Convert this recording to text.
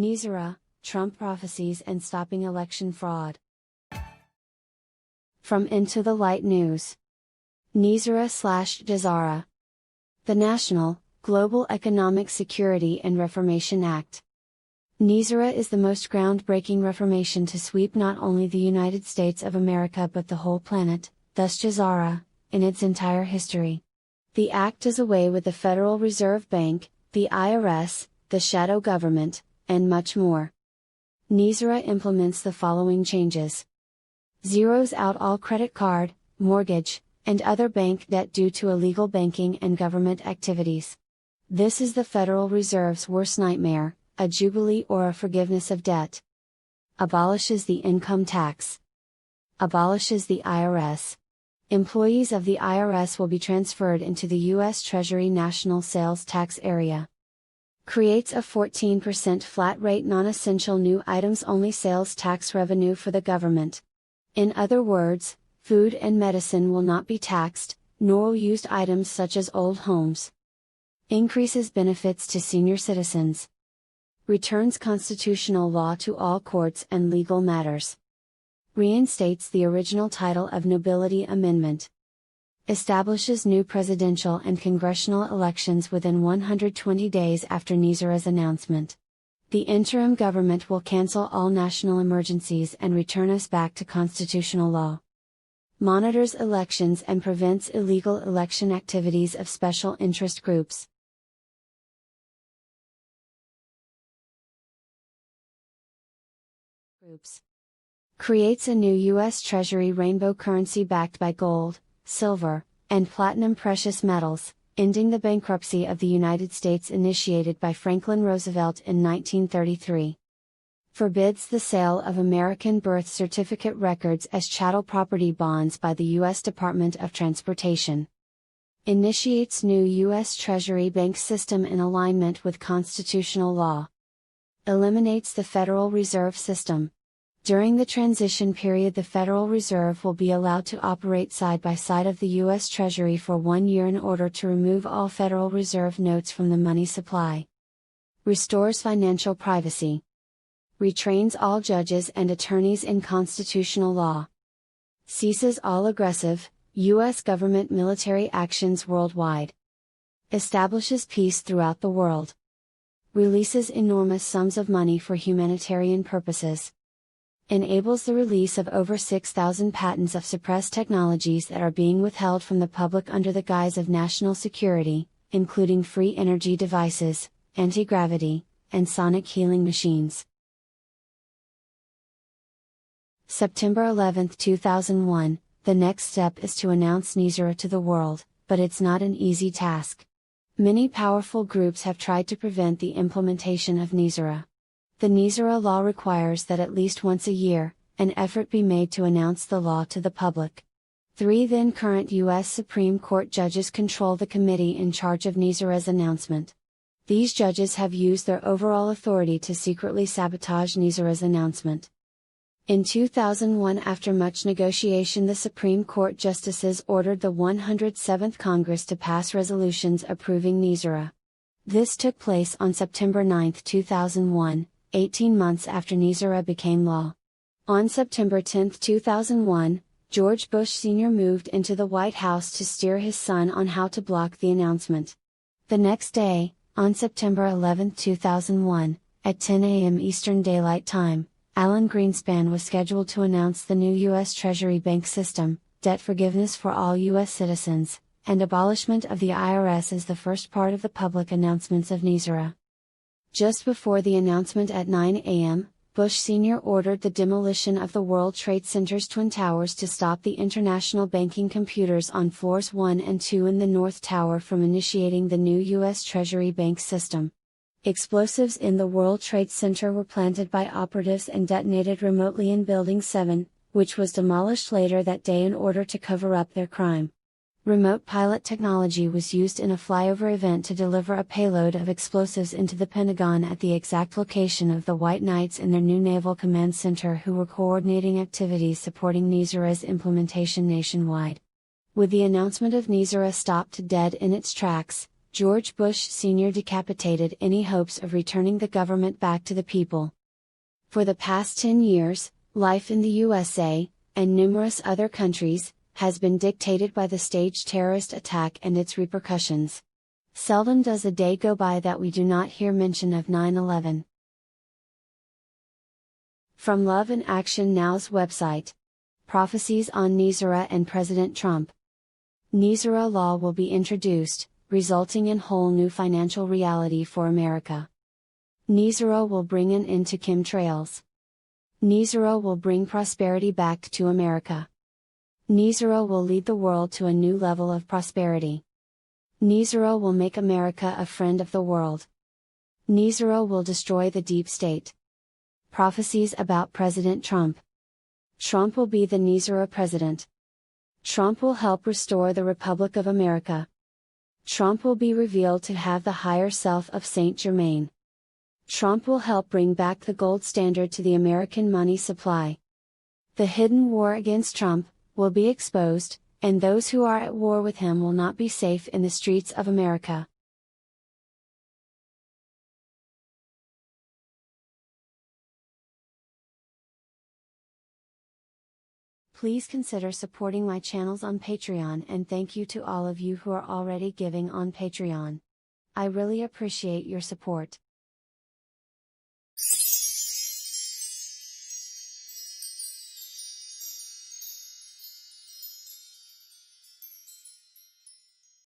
NESARA, Trump Prophecies and Stopping Election Fraud. From Into the Light News. NESARA/XJARA. The National, Global Economic Security and Reformation Act. NESARA is the most groundbreaking reformation to sweep not only the United States of America but the whole planet, thus XJARA, in its entire history. The act does away with the Federal Reserve Bank, the IRS, the shadow government, and much more. NESARA implements the following changes. Zeroes out all credit card, mortgage, and other bank debt due to illegal banking and government activities. This is the Federal Reserve's worst nightmare, a jubilee or a forgiveness of debt. Abolishes the income tax. Abolishes the IRS. Employees of the IRS will be transferred into the U.S. Treasury National Sales Tax Area. Creates a 14% flat rate non-essential new items only sales tax revenue for the government. In other words, food and medicine will not be taxed, nor will used items such as old homes. Increases benefits to senior citizens. Returns constitutional law to all courts and legal matters. Reinstates the original title of Nobility Amendment. Establishes new presidential and congressional elections within 120 days after NESARA's announcement. The interim government will cancel all national emergencies and return us back to constitutional law. Monitors elections and prevents illegal election activities of special interest groups. Creates a new U.S. Treasury rainbow currency backed by gold, silver, and platinum precious metals, ending the bankruptcy of the United States initiated by Franklin Roosevelt in 1933. Forbids the sale of American birth certificate records as chattel property bonds by the U.S. Department of Transportation. Initiates new U.S. Treasury bank system in alignment with constitutional law. Eliminates the Federal Reserve System. During the transition period, the Federal Reserve will be allowed to operate side by side of the U.S. Treasury for 1 year in order to remove all Federal Reserve notes from the money supply. Restores financial privacy. Retrains all judges and attorneys in constitutional law. Ceases all aggressive, U.S. government military actions worldwide. Establishes peace throughout the world. Releases enormous sums of money for humanitarian purposes. Enables the release of over 6,000 patents of suppressed technologies that are being withheld from the public under the guise of national security, including free energy devices, anti-gravity, and sonic healing machines. September 11, 2001, the next step is to announce NESARA to the world, but it's not an easy task. Many powerful groups have tried to prevent the implementation of NESARA. The NESARA law requires that at least once a year, an effort be made to announce the law to the public. 3 then current U.S. Supreme Court judges control the committee in charge of NESARA's announcement. These judges have used their overall authority to secretly sabotage NESARA's announcement. In 2001, after much negotiation, the Supreme Court justices ordered the 107th Congress to pass resolutions approving NESARA. This took place on September 9, 2001. 18 months after NESARA became law. On September 10, 2001, George Bush Sr. moved into the White House to steer his son on how to block the announcement. The next day, on September 11, 2001, at 10 a.m. Eastern Daylight Time, Alan Greenspan was scheduled to announce the new U.S. Treasury bank system, debt forgiveness for all U.S. citizens, and abolishment of the IRS as the first part of the public announcements of NESARA. Just before the announcement at 9 a.m., Bush Sr. ordered the demolition of the World Trade Center's Twin Towers to stop the international banking computers on floors 1 and 2 in the North Tower from initiating the new U.S. Treasury bank system. Explosives in the World Trade Center were planted by operatives and detonated remotely in Building 7, which was demolished later that day in order to cover up their crime. Remote pilot technology was used in a flyover event to deliver a payload of explosives into the Pentagon at the exact location of the White Knights in their new Naval Command Center, who were coordinating activities supporting NESARA's implementation nationwide. With the announcement of NESARA stopped dead in its tracks, George Bush Sr. decapitated any hopes of returning the government back to the people. For the past 10 years, life in the USA, and numerous other countries, has been dictated by the staged terrorist attack and its repercussions. Seldom does a day go by that we do not hear mention of 9/11. From Love and Action Now's website. Prophecies on NESARA and President Trump. NESARA law will be introduced, resulting in whole new financial reality for America. NESARA will bring an end to chemtrails. NESARA will bring prosperity back to America. NESARA will lead the world to a new level of prosperity. NESARA will make America a friend of the world. NESARA will destroy the deep state. Prophecies about President Trump. Trump will be the NESARA president. Trump will help restore the Republic of America. Trump will be revealed to have the higher self of Saint Germain. Trump will help bring back the gold standard to the American money supply. The hidden war against Trump will be exposed, and those who are at war with him will not be safe in the streets of America. Please consider supporting my channels on Patreon, and thank you to all of you who are already giving on Patreon. I really appreciate your support.